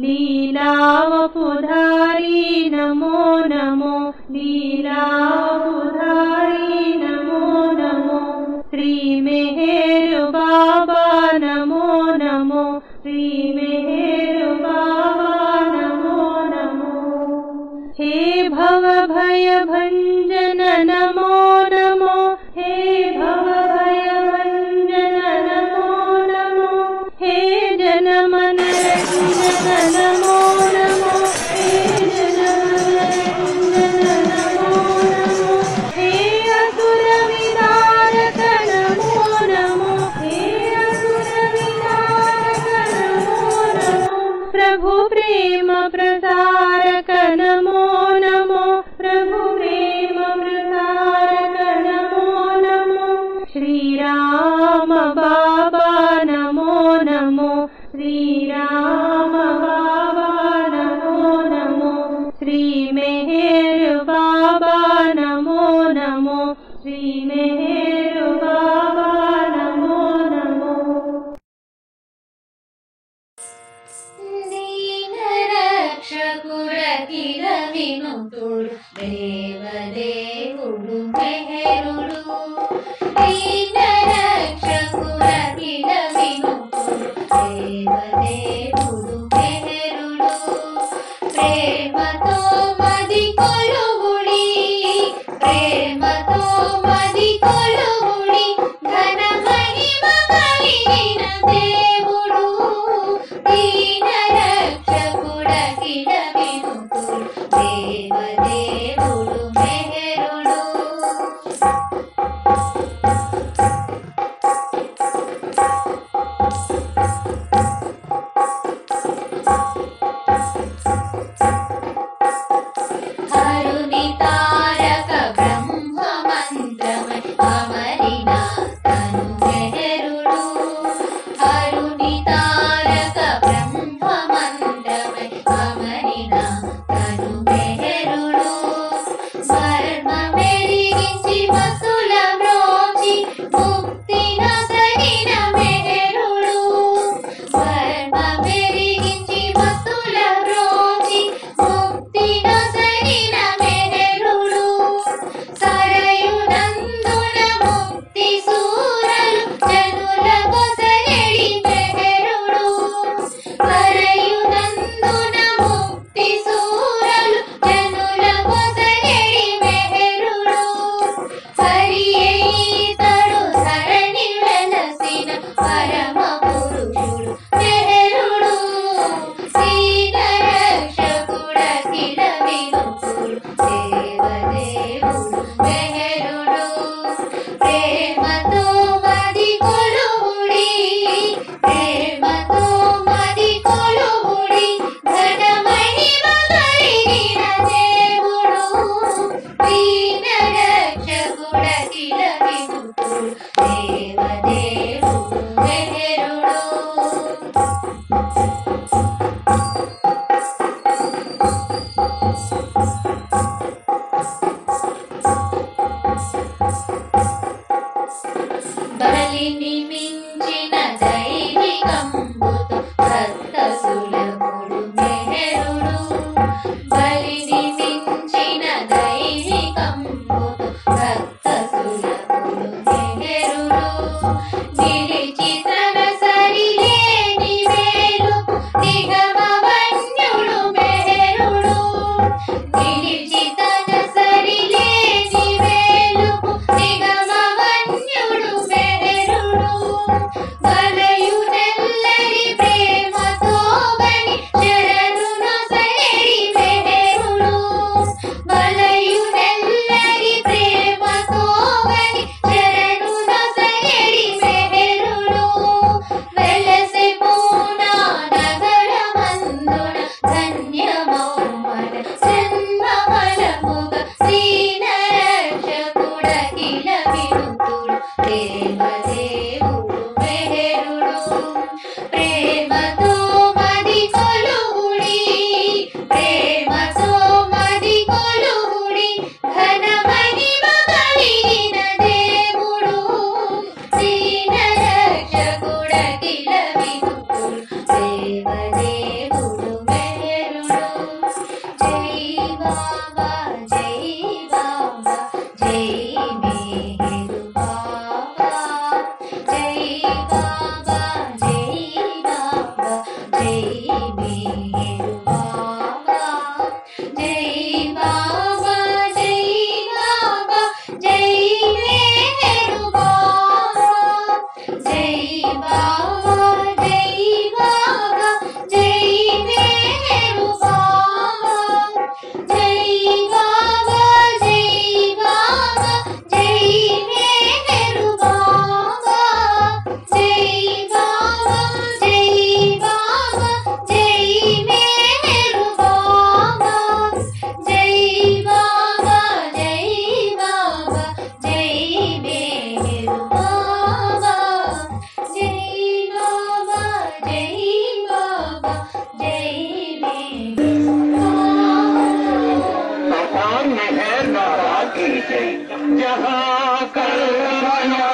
लीलावपुधारी नमो नमो लीलावपुधारी नमो नमो श्री मेहर बाबा नमो नमो श्री मेहर बाबा नमो नमो हे भव भय भंजन नमो नमो हे भव भय भंजन नमो नमो हे जन मन रंजन नमो नमो हे जन मन रंजन नमो नमो हे असुर विदारक नमो नमो हे असुर विदारक नमो नमो प्रभु प्रेम प्रसारक नमो नमो प्रभु प्रेम प्रसारक नमो नमो श्री राम बाबा नमो नमो श्री राम बाबा नमो नमो श्री मेहर बाबा नमो नमो श्री मेहर बाबा नमो नमो దీనరక్షకుడఖిల వినుతుడు దేవదేవుడు మెహరుడు దీనరక్షకుడఖిల వినుతుడు దేవదేవుడు మెహరుడు ప్రేమతో మది కొలువుడి ప్రేమతో మది కొలువుడి ఘన మహిమ కలిగిన దేవుడు దీనరక్షకుడఖిల వినుతుడు దేవదేవుడు మెహరుడు హరుని తారక బ్రహ్మ మంత్రమై అమరిన తను మెహరుడు హరుని తారక బ్రహ్మ మంత్రమై అమరిన తను మెహరుడు మర్మ మెరిగించి మతుల మ్రోచి ముక్తి నొసగిన మెహరుడు మర్మ మెరిగించి మతుల जहाँ कल्पना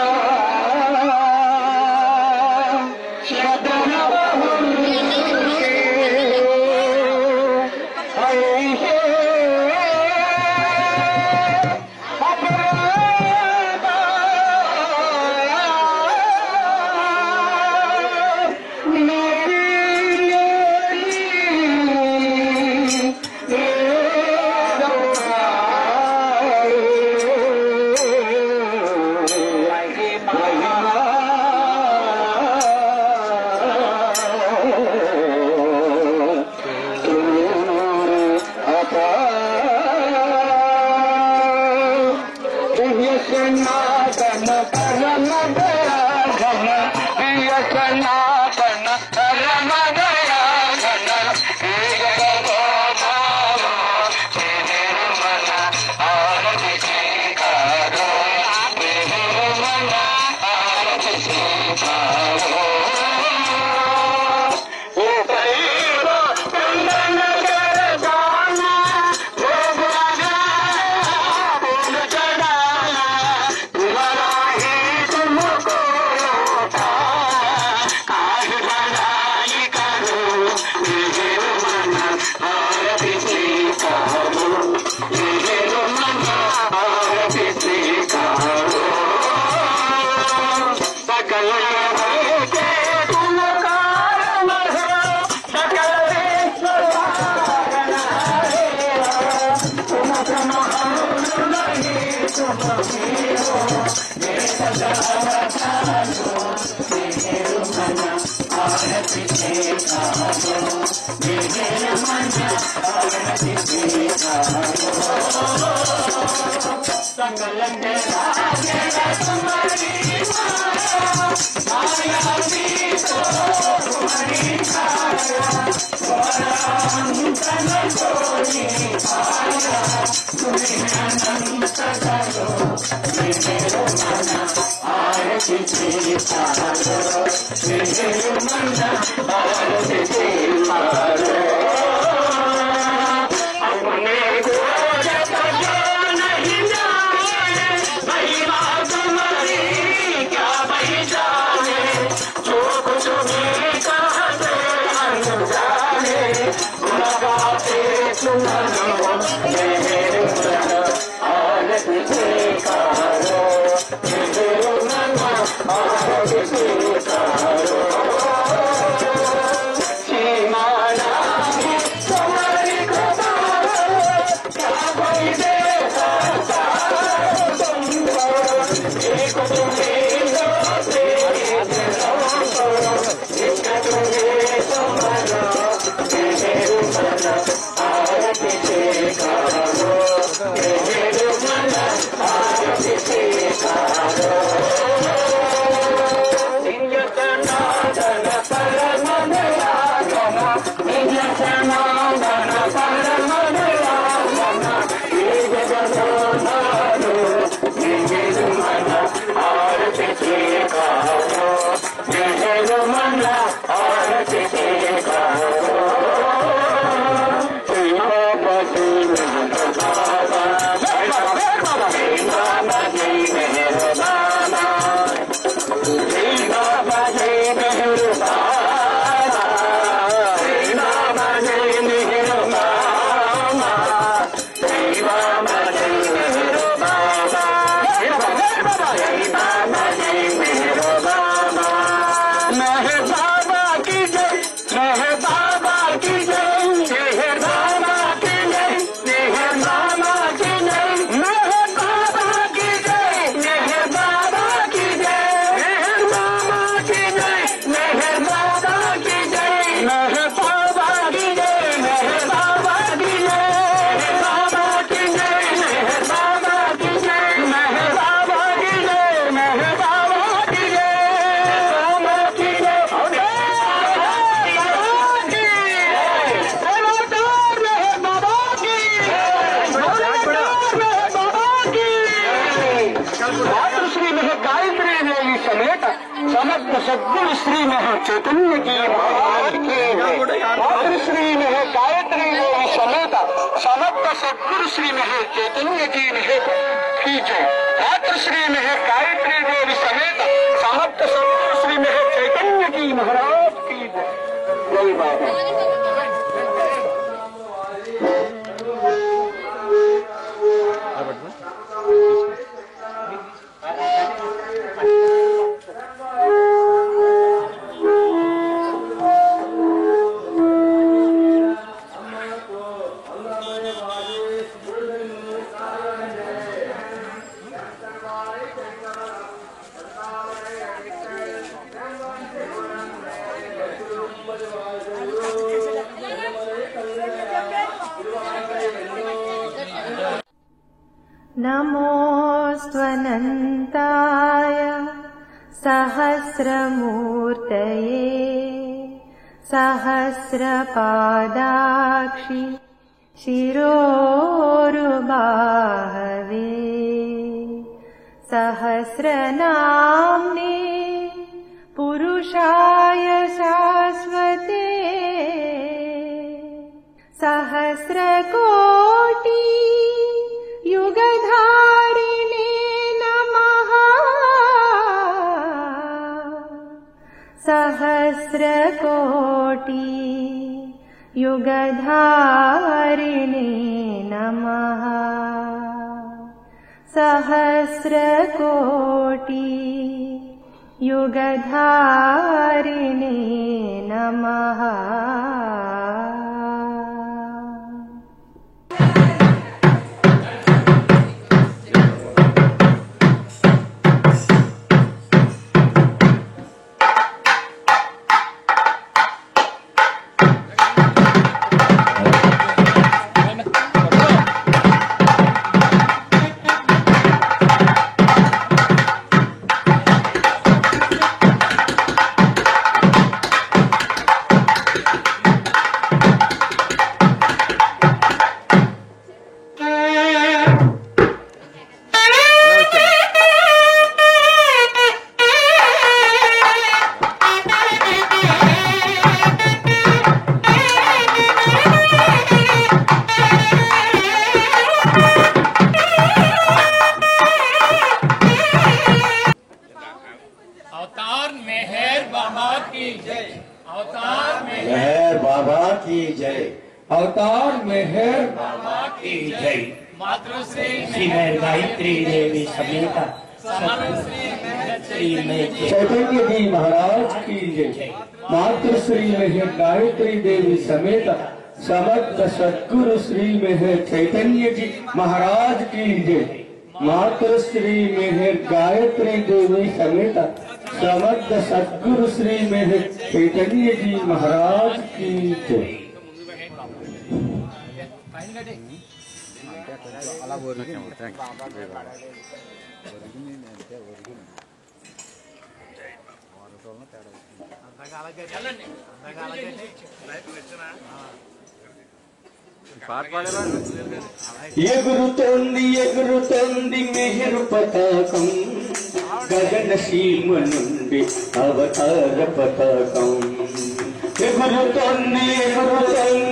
सद्गुण श्री महा चैतन्य की श्री में गायत्री देवी समेत समस्त सद्गुरु श्री महर चैतन्य जी की जय। मात्र श्री महर गायत्री देवी समेत समस्त सद्गुरु श्री महर चैतन्य जी महाराज की जय। जय बाबा। नमोऽस्त्वनन्ताय सहस्रमूर्तये सहस्रपादाक्षि शिरोरुबाहवे सहस्रनाम्ने पुरुषाय शाश्वते सहस्रकोटि युगधारिणे नमः। सहस्रकोटि युगधारिणे नमः। सहस्रकोटि युगधारिणे नमः। अवतार मेहर बाबा की जय। अवतार मेहर बाबा की जय। अवतार मेहर बाबा की जय। मातृश्री श्री महर गायत्री देवी समेत श्री चैतन्य जी महाराज की जय। मातृ श्री महर गायत्री देवी समेत समस्त सद्गुरु श्री महर चैतन्य जी महाराज की जय। मातृ श्री महर गायत्री देवी समेत समस्त सद्गुरु श्री महर चैतन्य जी महाराज की जय। ఎగురుతోంది మెహరు పతాకం గగన సీమ నుండి అవతార పతాకం. ఎగురుతోంది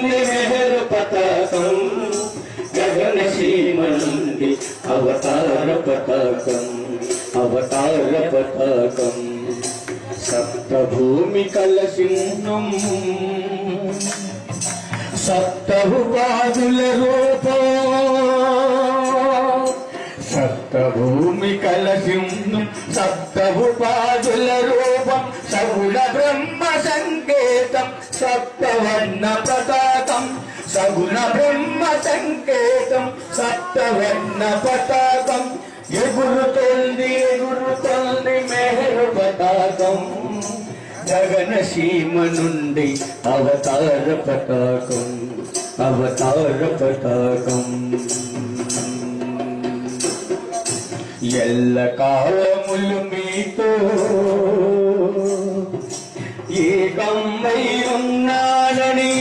మెహరు పతాకం గగన సీమ నుండి అవతార పతాకం. అవతార పతాకం సప్తభూమి కలసింహం సప్తభుపాదుల రూపం. సప్తభూమి కలసింహం సప్తభుపాదుల రూపం సగుణ బ్రహ్మ సంకేతం సప్తవర్ణ పతాకం. సగుణ బ్రహ్మ సంకేతం సప్తవర్ణ పతాకం. ఎగురుతోంది మెహరు పతాకం గగన సీమ నుండి అవతార పతాకం. అవతార పతాకం ఎల్ల కాలములు మీతో ఏకమై ఉన్నాడని.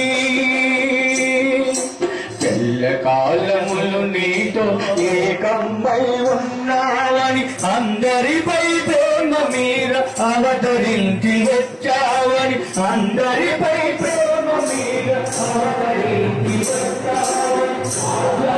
ఎల్ల కాలములు నీతో ఏకమై ఉన్నావని అందరిపై ప్రేమ మీర అవతరించి వచ్చావని. అందరిపై ప్రేమ మీర అవతరించి వచ్చావని.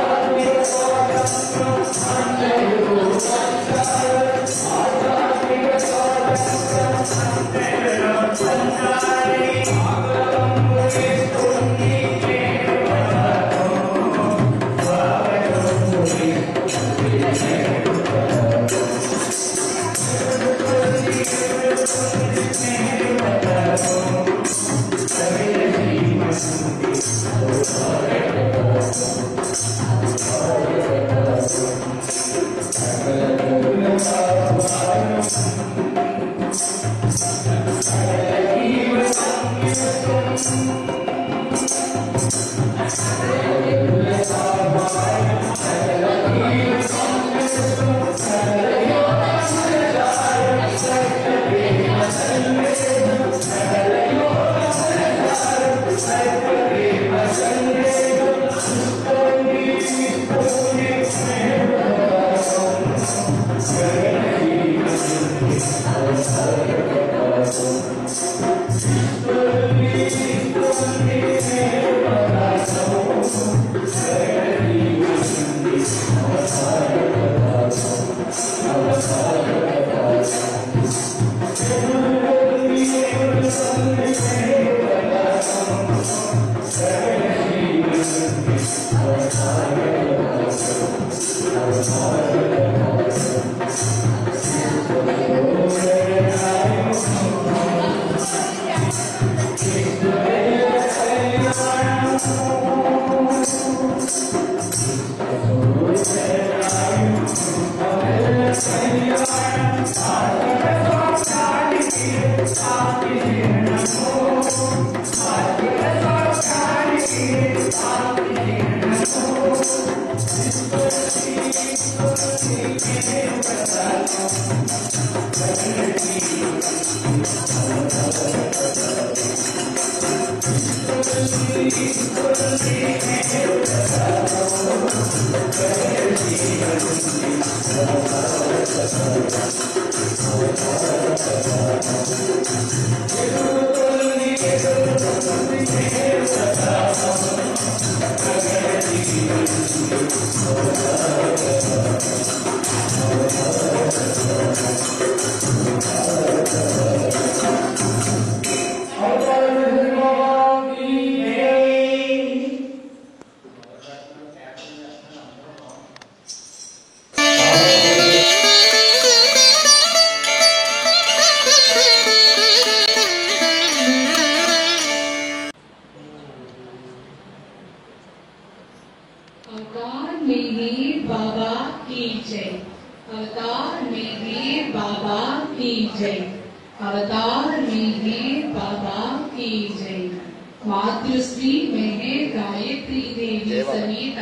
मातृश्री मेहर गायत्री देवी समेत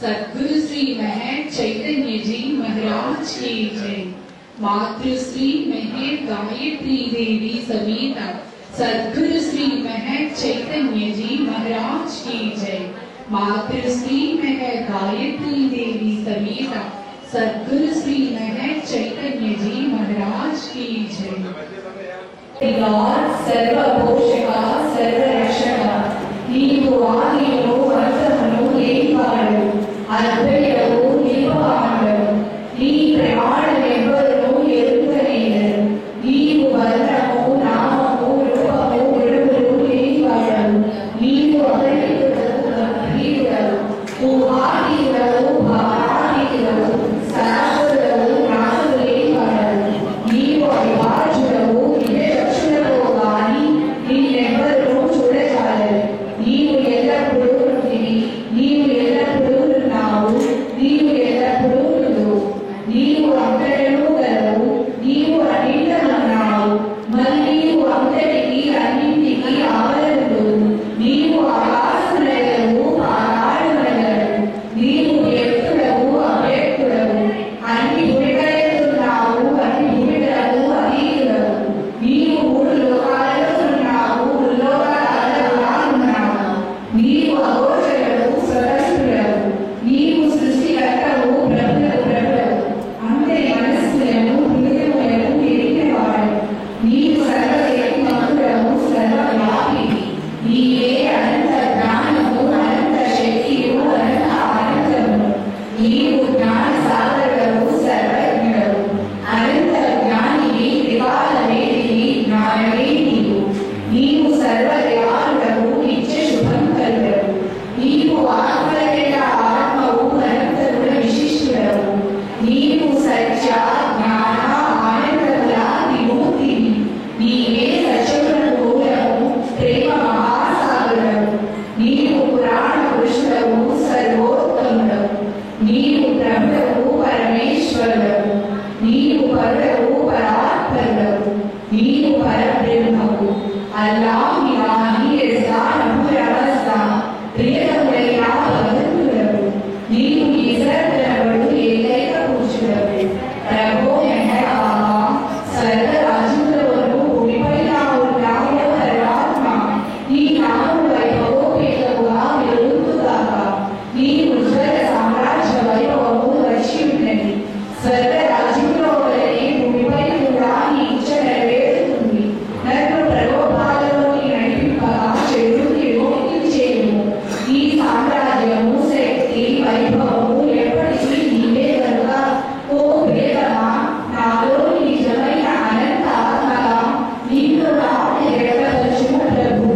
सद्गुरु श्री महर चैतन्य जी महाराज की जय। मातृश्री मेहर गायत्री देवी समेत सद्गुरु श्री महर चैतन्य जी महाराज की जय। मातृश्री मेहर गायत्री देवी समेत सद्गुरु श्री महर चैतन्य जी महाराज की जय। सर्वपोषका सर्वरक्षका నీవు ఆదిలో అంతమును లేనివాడు అద్వైతము నిలువాడవు నీ ప్రమాణమెవ్వరును ఎరుగలేరు నీవు వర్ణము నామము రూపము విడుదలు లేనివాడవు నీవు అపరిమితుడవు ఊహాతీతుడవు భావాతీతుడవు సనాతనుడవు నాశము లేనివాడవు నీవు అవిభాజ్యుడవు విచక్షణతో గాని నిన్నెవ్వరూ చూడజాలరు నీవు ఎల్లప్పుడూ ఉంటివి నీవు ఎల్లప్పుడూ ఉన్నావు నీవు ఎల్లప్పుడూ ఉండు నీవు అంతటను గలవు నీవు అన్నింటనున్నావు మరి నీవు అంతటికి అన్నింటికి ఆవరణుడు నీవు ఆకాశమునగలవు పాతాళమునగలవు సర్వోన్నతుడవు సర్వోత్తముడవు నీవు ప్రభువు పరమేశ్వరుడవు నీవు పరుడవు పరాత్పరుడవు నీవు పరబ్రహ్మవు అల్లాహ్ ఇలాహి రజా రబ్బు రవస్తా ప్రియతముడైన భగవంతుడవు నీవు ఈశ్వరుడవు ఏకైక పురుషుడవు ప్రభో మెహరాబా సర్వరాజులలోనూ భూమిపైన ఉన్నావు పరమాత్మ నీ నామము వైభవోపేతముగా వెలుగుగాక నీ ఉజ్వల సామ్రాజ్య వైభవము వచ్చి ఉన్నది స్వర్గరాజ్యంలో వలె భూమిపై కూడా నీ ఇచ్చ నెరవేరుతుంది నన్ను ప్రలోభాలలోకి నడిపింపగా చెడుకి విముక్తి చేయుము ఈ సామ్రాజ్యము శక్తి వైభవము ఎప్పటికీ నీవే కనుక ఓ ప్రియతమా నాలో నిజమైన అనంత ఆత్మగా నీకు నాటి వ్యక్తపరచుము ప్రభు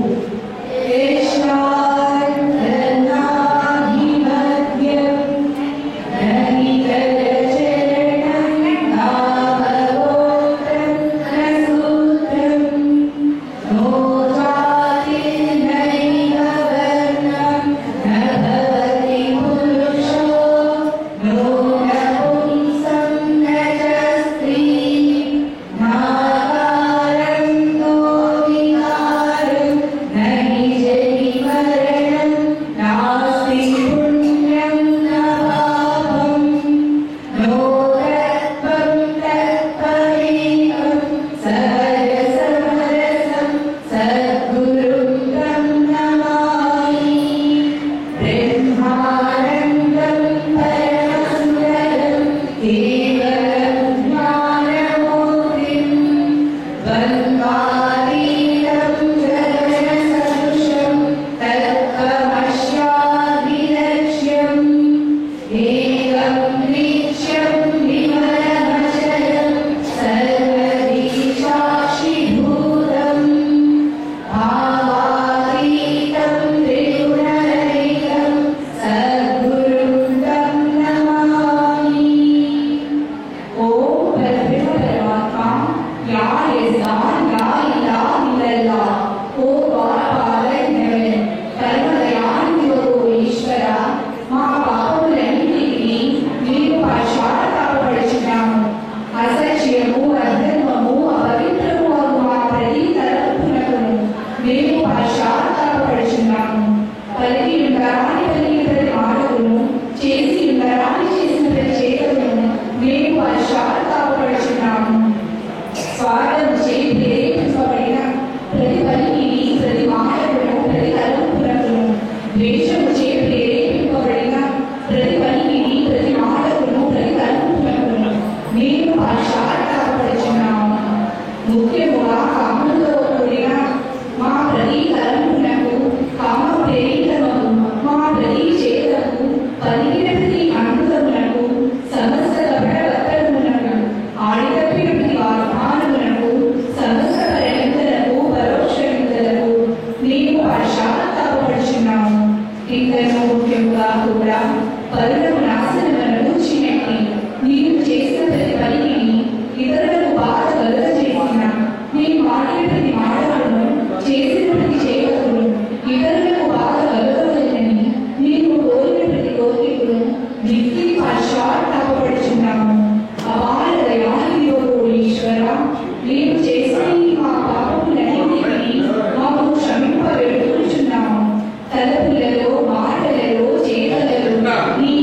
తలపులలో మాటలలో చేతలలో నీ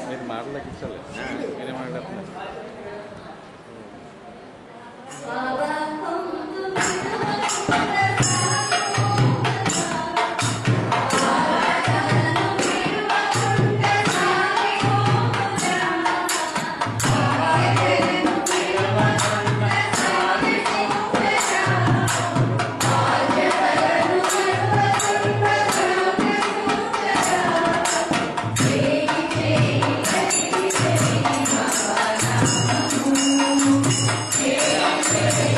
మీరు మాటలకించాలి మీరే మాట్లాడుతున్నారు. Hey!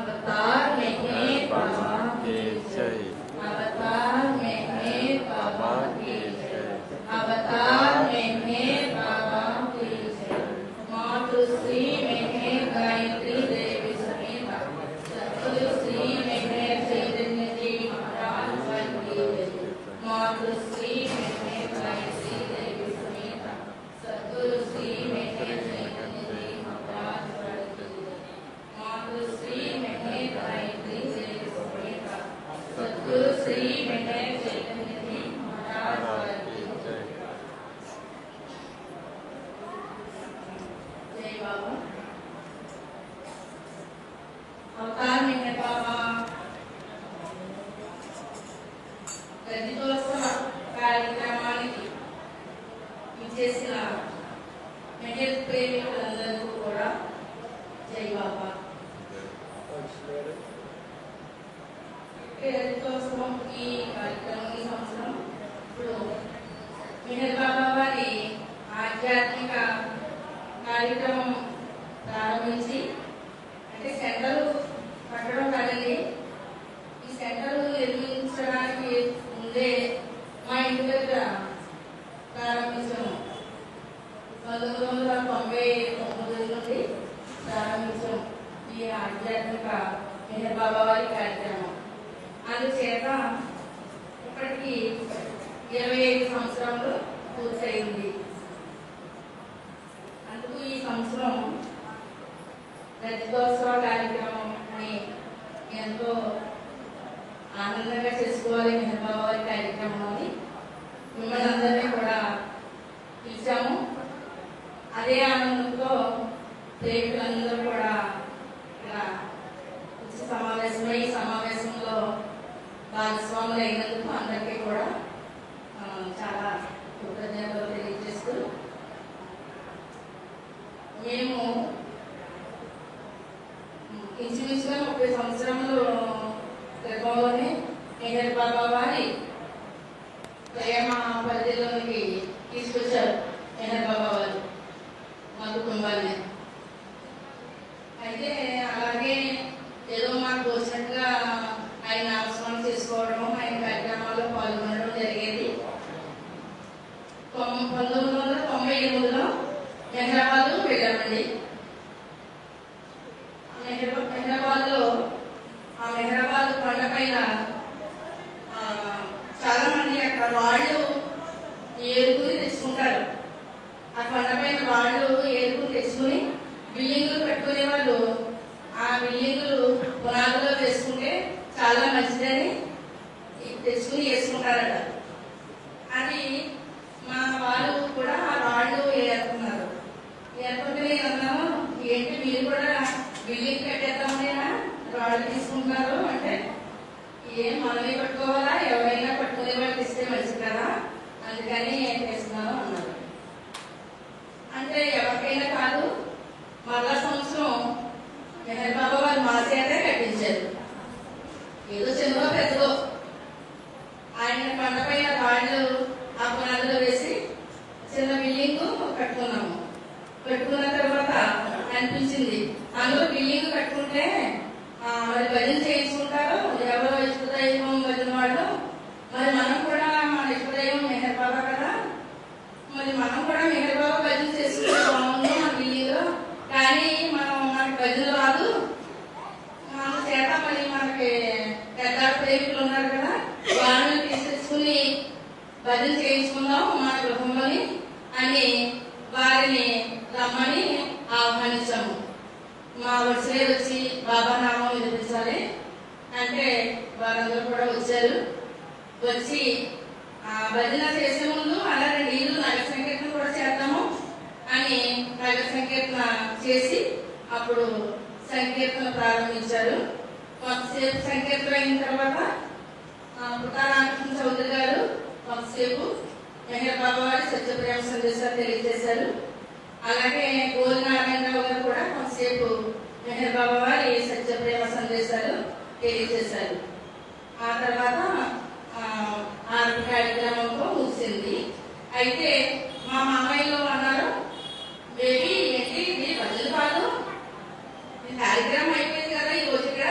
अवतार मेहर बाबा की जय। अवतार मेहर बाबा की जय। अवतार मेहर बाबा की जय। मातृश्री मेहर गायत्री देवी समेत सद्गुरु श्री मेहर चैतन्य जी महाराज की जय। मातृश्री मेहर गायत्री देवी समेत सद्गुरु श्री मेहर चैतन्य जी महाराज की जय। मातृश्री मेहर गायत्री देवी समेत सद्गुरु श्री मेहर चैतन्य जी महाराज की जय। जय बाबा। अवतार मेहर बाबा రజతోత్సవ కార్యక్రమానికి ఇచ్చేసిన మెహర్ ప్రేమికులందరికీ కూడా జై బాబా. రజతోత్సవం ఈ కార్యక్రమం ఈ సంవత్సరం ఇప్పుడు మెహర్ బాబా వారి ఆధ్యాత్మిక కార్యక్రమం ప్రారంభించి అంటే సెంటర్ కట్టడం కాదండి. ఈ సెంటర్ నిర్మించడానికి ముందే మా ఇంటి దగ్గర ప్రారంభించాము. 1999 నుండి ప్రారంభించాము ఈ ఆధ్యాత్మిక మెహర్ బాబా వారి కార్యక్రమం. అందుచేత ఇప్పటికీ 25 సంవత్సరాలు పూర్తయింది. అందుకు ఈ సంవత్సరం రజతోత్సవ కార్యక్రమం అని ఎంతో ఆనందంగా చేసుకోవాలి మెహర్ బాబా వారి కార్యక్రమం అని మిమ్మల్ని అందరినీ కూడా పిలిచాము. అదే ఆనందంతో ప్రేమికులందరూ కూడా ఇలా వచ్చి సమావేశమై ఈ సమావేశంలో భాగస్వాములు అయినందుకు అందరికీ కూడా చాలా కృతజ్ఞతలు తెలియజేస్తూ మేము ఇంచుమించుగా 30 సంవత్సరములు క్రితంలోనే మెహర్ బాబా వారి ప్రేమ పరిధిలోకి తీసుకొచ్చారు మెహర్ బాబా వారు మా కుటుంబాన్ని. అయితే అలాగే ఏదో మాకు వచ్చినట్టుగా ఆయన అవసరం చేసుకోవడం ఆయన కార్యక్రమాల్లో పాల్గొనడం జరిగేది. 1998లో హైదరాబాద్ వెళ్ళామండి. హైదరాబాద్లో ఆ మెహరాబాద్ కొండ పైన చాలా మంది అక్కడ వాళ్ళు ఏరుగుని తెచ్చుకుంటారు. ఆ కొండ పైన వాళ్ళు ఏరుగుని తెచ్చుకుని బిల్డింగులు పెట్టుకునే వాళ్ళు ఆ బిల్డింగులు పునాదులో వేసుకుంటే చాలా మంచిదని తెచ్చుకుని వేసుకుంటారట. అది మా వాళ్ళు కూడా ఆ రాళ్ళు ఏరుకున్నారు. ఏరుకుంటే నేను అన్నాను, ఏంటి మీరు కూడా బిల్డింగ్ కట్టేద్దామనేనా రాళ్ళు తీసుకుంటున్నారు అంటే, ఏం మనమే పట్టుకోవాలా, ఎవరైనా పట్టుకునే వాళ్ళకి ఇస్తే మంచిది కదా, అందుకని ఏం చేస్తున్నాను అన్నారు. అంటే ఎవరికైనా కాదు, మరలా సంవత్సరం మెహర్ బాబా వారు మా చేతే కట్టించారు. ఏదో చిన్నదో పెద్దదో ఆయన కొండపైన రాళ్ళు ఆ పునాదులో వేసి చిన్న బిల్డింగ్ కట్టుకున్నాము. కట్టుకున్న తర్వాత అనిపించింది అందులో బిల్డింగ్ కట్టుకుంటే మరి భజన చేయించుకుంటారు ఎవరో ఇష్టదైవం భజన వాళ్ళు, మరి మనం కూడా మన ఇష్టదైవం మెహర్ బాబా కదా, మరి మనం కూడా మెహర్ బాబా భజన చేసుకుంటే బాగుంది మన బిల్డింగ్ లో, కానీ మనకి భజన రాదు, మన చేత మరి మనకి పెద్ద ప్రేమికులు ఉన్నారు కదా వాళ్ళని తీసుకొచ్చుకుని భజన చేయించుకుందాం మన గృహంలోని అని వారిని రమ్మని ఆహ్వానించాము. మా వచ్చే వచ్చి బాబా నామం వినిపించాలి అంటే వారందరూ కూడా వచ్చారు. వచ్చి భజన చేసే ముందు అలా 2 ఇళ్ళు నగర సంకీర్తన కూడా చేద్దాము అని నగర సంకీర్తన చేసి అప్పుడు సంకీర్తన ప్రారంభించారు. కొంతసేపు సంకీర్తన అయిన తర్వాత పుట్టారామకృష్ణ చౌదరి గారు కొంతసేపు మెహర్ బాబా వారి సత్యప్రేమ సందేశాలు తెలియజేశారు. అలాగే గోల్ నారాయణరావు గారు కూడా కొంతసేపు మెహర్ బాబా వారి సత్యప్రేమ సందేశాలు తెలియజేశారు. ఆ తర్వాత ఆరతి కార్యక్రమంతో ముగిసింది. అయితే మా మామయ్యలో అన్నారు, బేబీ ఏంటి ఇది భజన కాదు, ఈ కార్యక్రమం అయిపోయింది కదా ఈ రోజు ఇక్కడ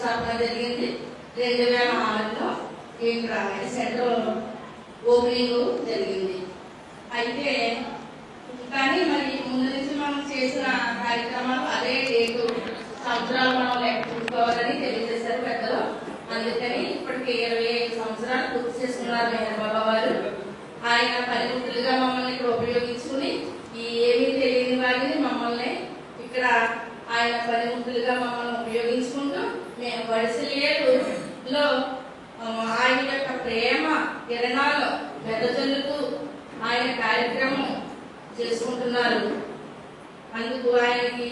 శంకుస్థాపన జరిగింది. 2006లో ఈ సెంటర్ ఓపెనింగ్ జరిగింది. అయితే కానీ మరి ముందు నుంచి మనం చేసిన కార్యక్రమాలు అదే డేటు సంవత్సరాలు మనం లెక్క చూసుకోవాలని తెలియజేశారు పెద్దలు. అందుకని ఇప్పటికి 25 సంవత్సరాలు పూర్తి చేసుకున్నారు మెహర్ బాబా వారు. ఆయన పనిముట్టులుగా మమ్మల్ని ఇక్కడ ఉపయోగించుకుని ఈ ఏమీ తెలియని వారిని మమ్మల్ని ఇక్కడ ఆయన పనిముట్టులుగా మమ్మల్ని ఉపయోగించుకుంటూ మేము వడిసెలియేరులో ఆయన యొక్క ప్రేమ కిరణాలు వెదజల్లుతూ ఆయన కార్యక్రమం చేసుకుంటున్నారు. అందుకు ఆయనకి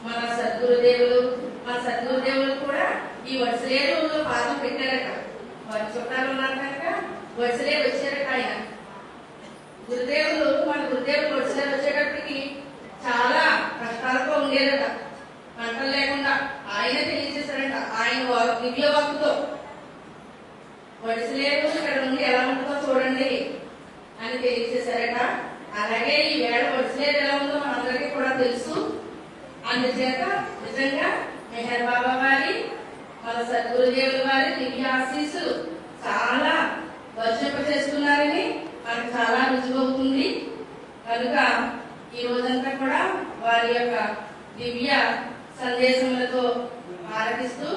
మన సద్గురుదేవులు కూడా ఈ వడిసెలియేరులో పాదం పెట్టారట. వారి చుట్టాలు ఉన్నారు కనుక వడిసెలియేరు వచ్చారట ఆయన. మన గురుదేవులు వడిసెలియేరు వచ్చేటప్పటికి చాలా కష్టాలతో ఉండేదట. పంటలు లేకుండా ఆయన తెలియజేశారట. ఆయన దివ్య వాక్కుతో వడిసెలియేరు ఇక్కడ నుండి ఎలా ఉంటుందో చూడండి అని తెలియజేశారట. అలాగే ఈ వేళ వడిసెలియేరు ఎలా ఉందో మనందరికీ కూడా తెలుసు. అందుచేత నిజంగా మెహర్ బాబా వారి మన సద్గురుదేవుల వారి దివ్య ఆశీస్సులు చాలా వర్షింపచేస్తున్నారని మనకు చాలా రుజువవుతుంది. కనుక ఈ రోజంతా కూడా వారి యొక్క దివ్య సందేశములతో ఆరాధిస్తూ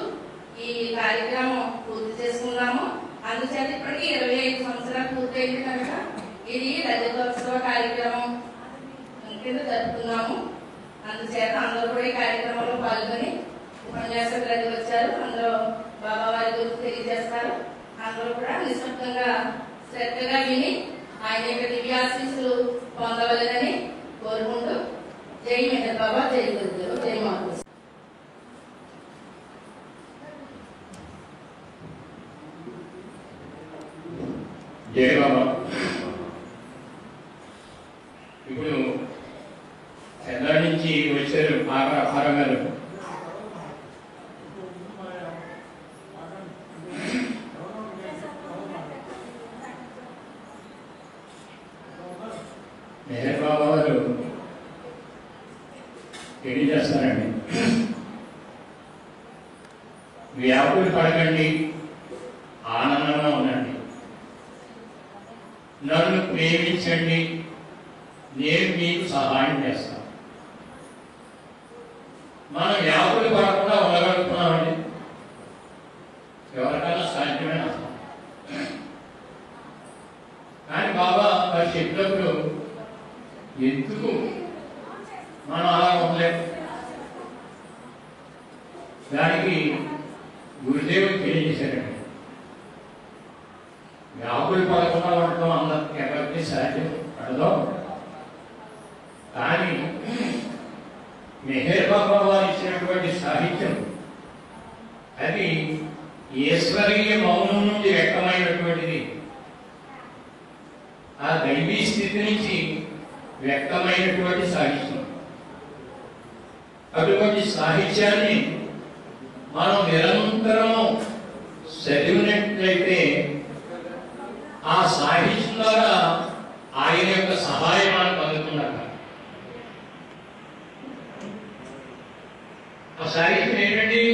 ఈ కార్యక్రమం పూర్తి చేసుకున్నాము. అందుచేత ఇప్పటికీ 25 సంవత్సరాలు పూర్తయింది కనుక ఇది రజతోత్సవ కార్యక్రమం కింద జరుపుతున్నాము. అందుచేత అందరూ కూడా ఈ కార్యక్రమంలో పాల్గొని ఉపన్యాసకులు అది వచ్చారు. అందరూ బాబా వారి గురించి తెలియజేస్తారు. అందరూ కూడా నిశ్శబ్దంగా శ్రద్ధగా విని ఆయన యొక్క దివ్యాశీస్సులు పొందవలెనని కోరుకుంటూ జై మెహర్ బాబా, జై గురుదేవ్, జై మాతృ. జై బాబా. ఇప్పుడు చెన్నై నుంచి వచ్చారు ఆహారం గారు. మెహర్ బాబా గారు తెలియజేస్తారండి, వ్యాపులు పడకండి, ఆనందంగా ఉండండి, నన్ను ప్రేమించండి, నేను మీకు సహాయం చేస్తాను. మనం వ్యాపులు పడకుండా ఉండగలుగుతున్నామండి? ఎవరికైనా సాధ్యమైన. కానీ బాబా వారు చెప్పినప్పుడు ఎందుకు మనం అలా ఉండలేము? దానికి గురుదేవుడు తెలియజేశారండి, వ్యాపులు పడకుండా ఉండటం అందరికి ఎవరికి సాధ్యం పడదో. కానీ మెహర్ బాబా వారు ఇచ్చినటువంటి సాహిత్యం అది ఈశ్వరీయ మౌనం నుండి వ్యక్తమైనటువంటిది. ఆ దైవీ స్థితి నుంచి వ్యక్తమైనటువంటి సాహిత్యం. అటువంటి సాహిత్యాన్ని మనం నిరంతరం చదివినట్లయితే ఆ సాహిత్యం ద్వారా ఆయన యొక్క సహాయం మనకు అందుతుందట. ఆ సాహిత్యం ఏంటండి?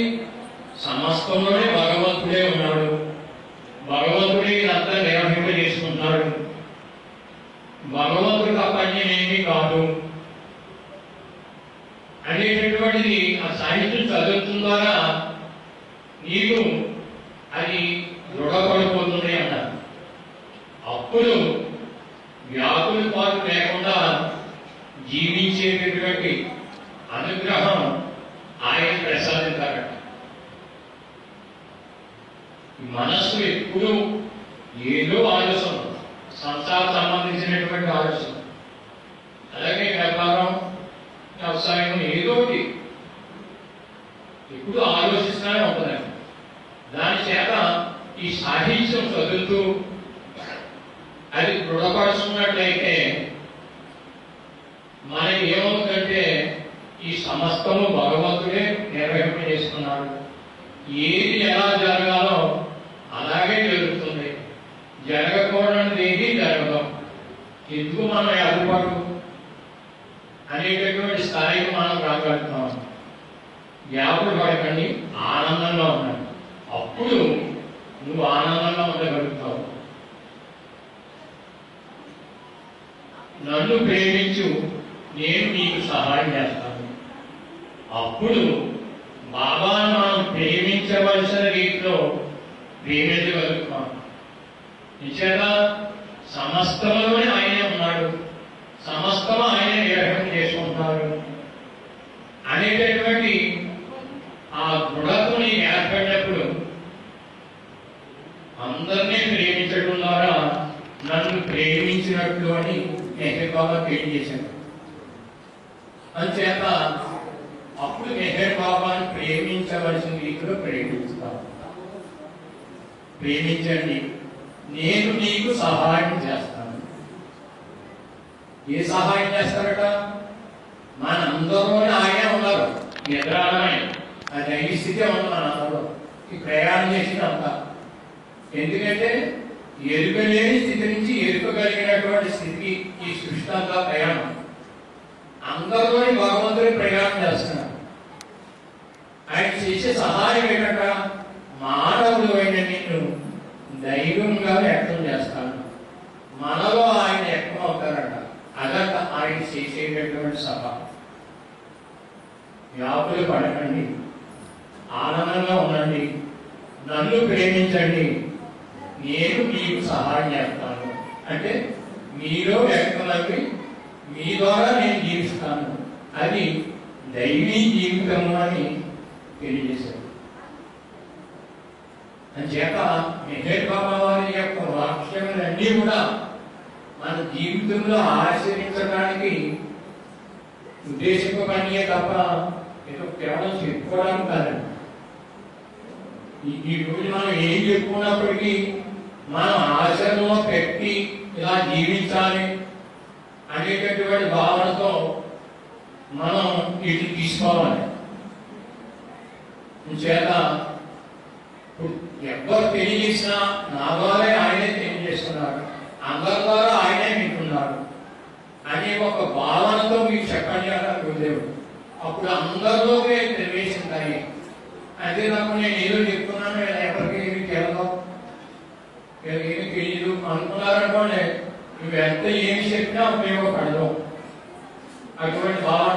సమస్తంలోనే భగవంతుడే ఉన్నాడు, భగవంతుడే ఇదంతా నిర్వహింపజేసుకుంటున్నాడు, భగవంతుడికి అపన్యమేమీ కాదు అనేటటువంటిది ఆ సాహిత్యం చదువుతున్న ద్వారా నీకు అది దృఢపడిపోతుంది అన్నారు. అప్పుడు వ్యాధుల పాటు లేకుండా జీవించేటటువంటి అనుగ్రహం ఆయన ప్రసాదించారట. మనస్సు ఎప్పుడు ఏదో ఆలోచన, సంసార సంబంధించినటువంటి ఆలోచన, అలాగే వ్యాపారం, వ్యవసాయం, ఏదోటి ఎప్పుడు ఆలోచిస్తూనే ఉంటుందండి. దాని చేత ఈ సాహిత్యం చదువుతూ అది దృఢపరుచుకున్నట్లయితే మనకి ఏమవుతుందంటే ఈ సమస్తము భగవంతుడే నిర్వహింపజేస్తున్నాడు, ఏది ఎలా జరగాలో అలాగే జరుగుతుంది, జరగకూడనిది ఏది జరగదు, ఎందుకు మనం అదుపాటు అనేటటువంటి స్థాయికి మనం రాగలుగుతాం. వ్యాపులు పడకండి, ఆనందంగా ఉండండి. అప్పుడు నువ్వు ఆనందంగా ఉండగలుగుతావు. నన్ను ప్రేమించు, నేను నీకు సహాయం చేస్తాను. అప్పుడు బాబాను మనం ప్రేమించవలసిన రీతిలో ప్రేమించగలుగుతాం. నిజంగా సమస్తములోనే ఆయనే ఉన్నాడు, సమస్తము ఆయనే నిర్వహణ చేసుకుంటున్నాడు అనేటటువంటి ఆ దృఢత్వం నీకు ఏర్పడినప్పుడు అందరినీ ప్రేమించడం ద్వారా నన్ను ప్రేమించినట్లు అని మెహర్ బాబా తెలియజేశాడు. అందుచేత అప్పుడు మెహర్ బాబాను ప్రేమించవలసిన రీతిలో ప్రేమిస్తాం. ప్రేమించండి, నేను నీకు సహాయం చేస్తాను. ఏ సహాయం చేస్తారట? మనందరూనే ఆయనే ఉన్నారు. నిద్రాలమే ఆ దైవ స్థితి ఉంది మనందరూ ఈ ప్రయాణం చేసినంతా. ఎందుకంటే ఎరుక లేని స్థితి నుంచి ఎరుకగలిగినటువంటి స్థితికి ఈ సృష్టి అంతా ప్రయాణం. అందరిలోని భగవంతుడి ప్రయాణం చేస్తున్నారు. ఆయన చేసే సహాయం ఏంటంట? మానవుడు అయిన నిన్ను దైవంగా వ్యక్తం చేస్తాను. మనలో ఆయన వ్యక్తం అవుతారట. అదంట ఆయన చేసేటటువంటి సభ. వ్యాపులు పడకండి, ఆనందంగా ఉండండి, నన్ను ప్రేమించండి, నేను మీకు సహాయం చేస్తాను. అంటే మీలో వ్యక్తులకి మీ ద్వారా నేను జీవిస్తాను. అది దైవీ జీవితము అని తెలియజేశారు. అంచేత మెహర్ బాబా వారి యొక్క వాక్యములన్నీ కూడా మన జీవితంలో ఆచరించడానికి ఉద్దేశింపబడియే తప్ప ఏదో కేవలం చెప్పుకోవడానికి కాదండి. ఈ రోజు మనం ఏం చెప్పుకున్నప్పటికీ మనం ఆచరణలో పెట్టి ఇలా జీవించాలి అనేటటువంటి భావనతో మనం వీటిని తీసుకోవాలి. చేత ఎవరు తెలియజేసినా నా ద్వారా ఆయనే తెలియజేస్తున్నారు, అందరి ద్వారా ఆయనే వింటున్నారు అనే ఒక భావనతో మీకు చెప్పండి అన్నారు గురుదేవుడు. అప్పుడు అందరిలోకి ప్రవేశించాయి. అంతేకాకుండా నేను ఏదో చెప్తున్నాను, ఎవరికి ఏమి తెలియదు, ఏమి తెలియదు అనుకున్నారనుకోండి, నువ్వు ఎంత ఏమి చెప్పినా ఉపయోగపడదు. అటువంటి భావన